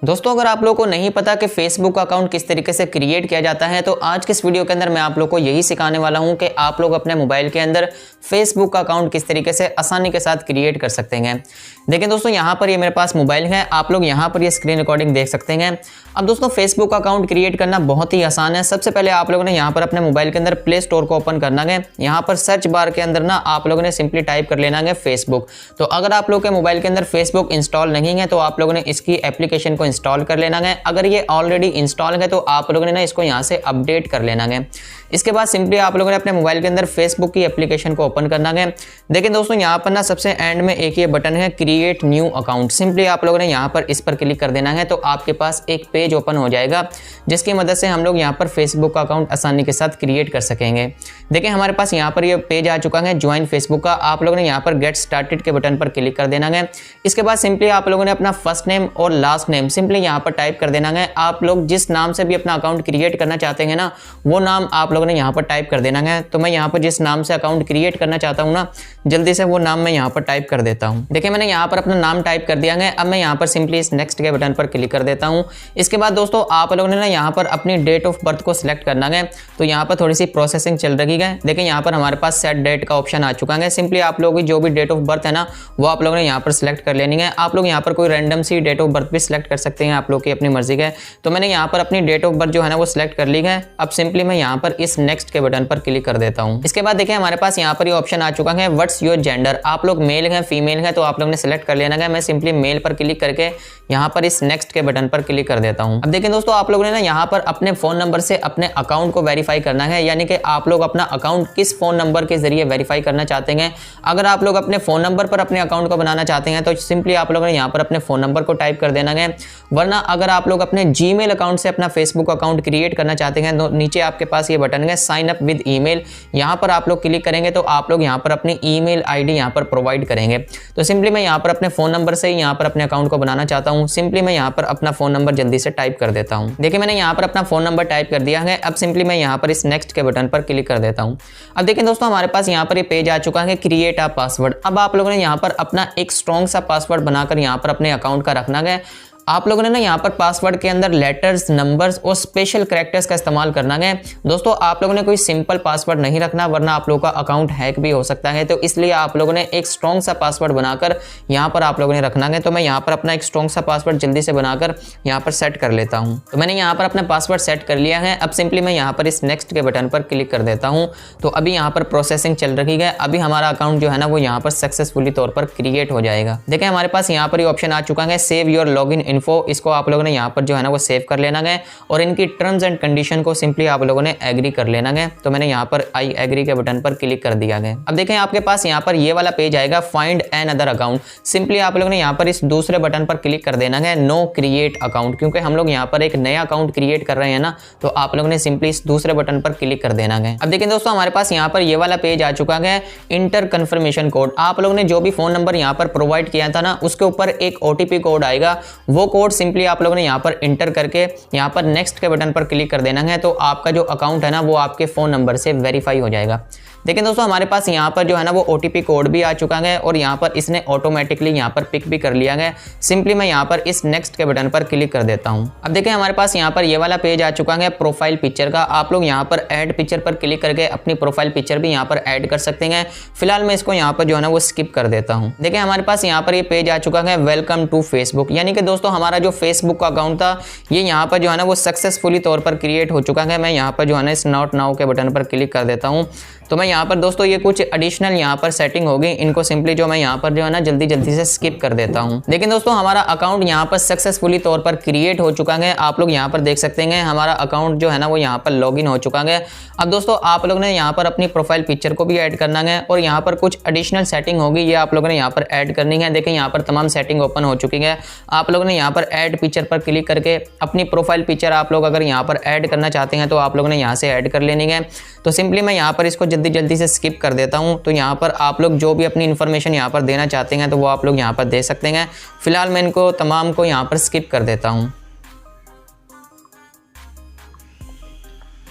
दोस्तों अगर आप लोगों को नहीं पता कि फेसबुक अकाउंट किस तरीके से क्रिएट किया जाता है तो आज के इस वीडियो के अंदर मैं आप लोगों को यही सिखाने वाला हूं कि आप लोग अपने मोबाइल के अंदर फेसबुक अकाउंट किस तरीके से आसानी के साथ क्रिएट कर सकते हैं। देखिए दोस्तों यहाँ पर ये मेरे पास मोबाइल है, आप लोग यहाँ पर ये स्क्रीन रिकॉर्डिंग देख सकते हैं। अब दोस्तों फेसबुक अकाउंट क्रिएट करना बहुत ही आसान है। सबसे पहले आप लोगों ने यहाँ पर अपने मोबाइल के अंदर प्ले स्टोर को ओपन करना है। यहाँ पर सर्च बार के अंदर ना आप लोगों ने सिंपली टाइप कर लेना है फेसबुक। तो अगर आप लोग के मोबाइल के अंदर फेसबुक इंस्टॉल नहीं है तो आप लोगों ने इसकी एप्लीकेशन को इंस्टॉल कर लेना है। अगर ये ऑलरेडी इंस्टॉल है तो आप लोगों ने ना इसको यहाँ से अपडेट कर लेना है। इसके बाद सिंपली आप लोगों ने अपने मोबाइल के अंदर फेसबुक की एप्लीकेशन को ओपन करना है। देखिए दोस्तों यहाँ पर ना सबसे एंड में एक ये बटन है क्रिएट न्यू अकाउंट। सिंपली आप लोगों ने यहाँ पर इस पर क्लिक कर देना है तो आपके पास एक पेज ओपन हो जाएगा जिसकी मदद से हम लोग यहाँ पर फेसबुक का अकाउंट आसानी के साथ क्रिएट कर सकेंगे। देखिए हमारे पास यहाँ पर ये पेज आ चुका है ज्वाइन फेसबुक का। आप लोगों ने यहाँ पर गेट स्टार्टेड के बटन पर क्लिक कर देना है। इसके बाद सिंपली आप लोगों ने अपना फर्स्ट नेम और लास्ट नेम सिंपली यहाँ पर टाइप कर देना है। आप लोग जिस नाम से भी अपना अकाउंट क्रिएट करना चाहते हैं ना वो नाम आप लोगों ने यहाँ पर टाइप कर देना है। तो मैं यहाँ पर जिस नाम से अकाउंट क्रिएट करना चाहता हूँ ना जल्दी से वो नाम मैं यहाँ पर टाइप कर देता हूँ। देखिए मैंने यहाँ पर अपना नाम टाइप कर दिया है। अब मैं यहाँ पर सिंपली इस नेक्स्ट के बटन पर क्लिक कर देता हूँ। इसके बाद दोस्तों आप लोगों ने ना यहाँ पर अपनी डेट ऑफ बर्थ को सिलेक्ट करना है। तो यहाँ पर थोड़ी सी प्रोसेसिंग चल रही है। देखिए यहाँ पर हमारे पास सेट डेट का ऑप्शन आ चुका है। सिंपली आप लोगों की जो भी डेट ऑफ बर्थ है ना वो आप लोगों ने यहाँ पर सिलेक्ट कर लेनी है। आप लोग यहाँ पर कोई रैंडम सी डेट ऑफ बर्थ भी सिलेक्ट कर सकते हैं, आप लोग की अपनी मर्जी है। तो मैंने यहाँ पर अपनी डेट ऑफ बर्थ जो है ना वो सिलेक्ट कर ली है। अब सिंपली मैं यहाँ पर इस नेक्स्ट के बटन पर क्लिक कर देता हूँ। इसके बाद देखिए हमारे पास यहाँ पर ये ऑप्शन आ चुका है व्हाट्स योर जेंडर। आप लोग मेल है फीमेल है तो आप लोग ने सिलेक्ट कर लेना है। मैं सिंपली मेल पर क्लिक करके यहाँ पर इस नेक्स्ट के बटन पर क्लिक कर देता हूँ। अब देखिए दोस्तों आप लोगों ने ना यहाँ पर अपने फोन नंबर से अपने अकाउंट को वेरीफाई करना है, यानी कि आप लोग अपना अकाउंट किस फोन नंबर के जरिए वेरीफाई करना चाहते हैं। अगर आप लोग अपने फोन नंबर पर अपने अकाउंट को बनाना चाहते हैं तो सिंपली आप लोगों ने यहाँ पर अपने फोन नंबर को टाइप कर देना है। वरना अगर आप लोग अपने जीमेल अकाउंट से अपना फेसबुक अकाउंट क्रिएट करना चाहते हैं तो नीचे आपके पास ये बटन है साइन अप विद ईमेल। यहाँ पर आप लोग क्लिक करेंगे तो आप लोग यहाँ पर अपनी ईमेल आईडी यहाँ पर प्रोवाइड करेंगे। तो सिंपली मैं यहाँ पर अपने फोन नंबर से ही यहाँ पर अपने अकाउंट को बनाना चाहता हूँ। सिंपली मैं यहाँ पर अपना फोन नंबर जल्दी से टाइप कर देता हूँ। देखिए मैंने यहाँ पर अपना फोन नंबर टाइप कर दिया है। अब सिंपली मैं यहाँ पर इस नेक्स्ट के बटन पर क्लिक कर देता हूँ। अब देखिए दोस्तों हमारे पास यहाँ पर ये पेज आ चुका है क्रिएट अ पासवर्ड। अब आप लोगों ने यहाँ पर अपना एक स्ट्रॉन्ग सा पासवर्ड बनाकर यहाँ पर अपने अकाउंट का रखना है। आप लोगों ने ना यहाँ पर पासवर्ड के अंदर लेटर्स, नंबर्स और स्पेशल कैरेक्टर्स का इस्तेमाल करना है। दोस्तों आप लोगों ने कोई सिंपल पासवर्ड नहीं रखना वरना आप लोगों का अकाउंट हैक भी हो सकता है। तो इसलिए आप लोगों ने एक स्ट्रॉन्ग सा पासवर्ड बनाकर यहाँ पर आप लोगों ने रखना है। तो मैं यहाँ पर अपना एक स्ट्रॉन्ग सा पासवर्ड जल्दी से बनाकर यहाँ पर सेट कर लेता हूँ। तो मैंने यहाँ पर अपना पासवर्ड सेट कर लिया है। अब सिंपली मैं यहाँ पर इस नेक्स्ट के बटन पर क्लिक कर देता हूँ। तो अभी यहाँ पर प्रोसेसिंग चल रही है। अभी हमारा अकाउंट जो है ना वो यहाँ पर सक्सेसफुली तौर पर क्रिएट हो जाएगा। देखिए हमारे पास यहाँ पर ये ऑप्शन आ चुका है सेव योर लॉगिन इन्फो। इसको आप लोगों ने यहाँ पर जो है ना वो सेव कर लेना है और इनकी टर्म्स एंड कंडीशन को सिंपली आप लोगों ने एग्री कर लेना है। तो मैंने यहाँ पर आई एग्री के बटन पर क्लिक कर दिया है। अब देखें आपके पास यहाँ पर ये वाला पेज आएगा find another account. Simply आप लोगों ने यहाँ पर इस दूसरे बटन पर क्लिक कर देना है नो क्रिएट अकाउंट, क्योंकि हम लोग यहाँ पर एक नया अकाउंट क्रिएट कर रहे हैं ना तो आप लोगों ने सिंपली इस दूसरे बटन पर क्लिक कर देना है। अब देखिए दोस्तों हमारे पास यहाँ पर ये वाला पेज आ चुका है इंटर कन्फर्मेशन कोड। आप लोगों ने जो भी फोन नंबर यहाँ पर प्रोवाइड किया था ना उसके ऊपर एक ओटीपी कोड आएगा। वो कोड सिंपली आप लोगों ने यहाँ पर इंटर करके यहाँ पर नेक्स्ट के बटन पर क्लिक कर देना है। तो आपका जो अकाउंट है ना वो आपके फोन नंबर से वेरीफाई हो जाएगा। देखिए दोस्तों हमारे पास यहाँ पर जो है ना वो ओटीपी कोड भी आ चुका है और यहाँ पर इसने ऑटोमेटिकली यहाँ पर पिक भी कर लिया है। सिंपली मैं यहाँ पर इस नेक्स्ट के बटन पर क्लिक कर देता हूँ। अब देखिए हमारे पास यहाँ पर ये वाला पेज आ चुका है प्रोफाइल पिक्चर का। आप लोग यहाँ पर ऐड पिक्चर पर क्लिक करके अपनी प्रोफाइल पिक्चर भी यहाँ पर ऐड कर सकते हैं। फिलहाल मैं इसको यहाँ पर जो है ना वो स्किप कर देता हूँ। देखिए हमारे पास यहाँ पर ये पेज आ चुका है वेलकम टू फेसबुक, यानी कि दोस्तों हमारा जो फेसबुक का अकाउंट था ये यहाँ पर जो है ना वो सक्सेसफुली तौर पर क्रिएट हो चुका है। मैं यहाँ पर जो है ना इस नॉट नाउ के बटन पर क्लिक कर देता हूँ। तो मैं यहाँ पर दोस्तों ये कुछ एडिशनल यहाँ पर सेटिंग होगी, इनको सिंपली जो मैं यहाँ पर जो है ना जल्दी से स्किप कर देता हूँ। लेकिन दोस्तों हमारा अकाउंट यहाँ पर सक्सेसफुली तौर पर क्रिएट हो चुका है। आप लोग यहाँ पर देख सकते हैं हमारा अकाउंट जो है ना वो यहाँ पर लॉगिन हो चुका है। अब दोस्तों आप लोग ने यहाँ पर अपनी प्रोफाइल पिक्चर को भी ऐड करना है और यहाँ पर कुछ एडिशनल सेटिंग होगी ये आप लोगों ने यहाँ पर ऐड करनी है। देखिए यहाँ पर तमाम सेटिंग ओपन हो चुकी है। आप लोगों ने यहाँ पर ऐड पिक्चर पर क्लिक करके अपनी प्रोफाइल पिक्चर आप लोग अगर यहाँ पर ऐड करना चाहते हैं तो आप लोगों ने यहाँ से ऐड कर लेनी है। तो सिंपली मैं यहाँ पर इसको जल्दी से स्किप कर देता हूं। तो यहाँ पर आप लोग जो भी अपनी इन्फॉर्मेशन यहाँ पर देना चाहते हैं तो वो आप लोग यहाँ पर दे सकते हैं। फिलहाल मैं इनको तमाम को यहाँ पर स्किप कर देता हूं।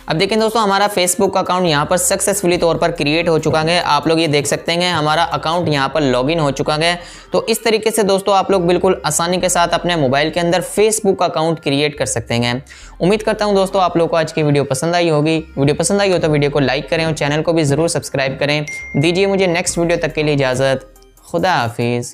अब देखें दोस्तों, हमारा फेसबुक अकाउंट यहाँ पर सक्सेसफुली तौर पर क्रिएट हो चुका है। आप लोग ये देख सकते हैं हमारा अकाउंट यहाँ पर लॉगिन हो चुका है। तो इस तरीके से दोस्तों आप लोग बिल्कुल आसानी के साथ अपने मोबाइल के अंदर फेसबुक अकाउंट क्रिएट कर सकते हैं। उम्मीद करता हूँ दोस्तों आप लोग को आज की वीडियो पसंद आई होगी। वीडियो पसंद आई हो तो वीडियो को लाइक करें और चैनल को भी जरूर सब्सक्राइब करें। दीजिए मुझे नेक्स्ट वीडियो तक के लिए इजाज़त। खुदा हाफिज़।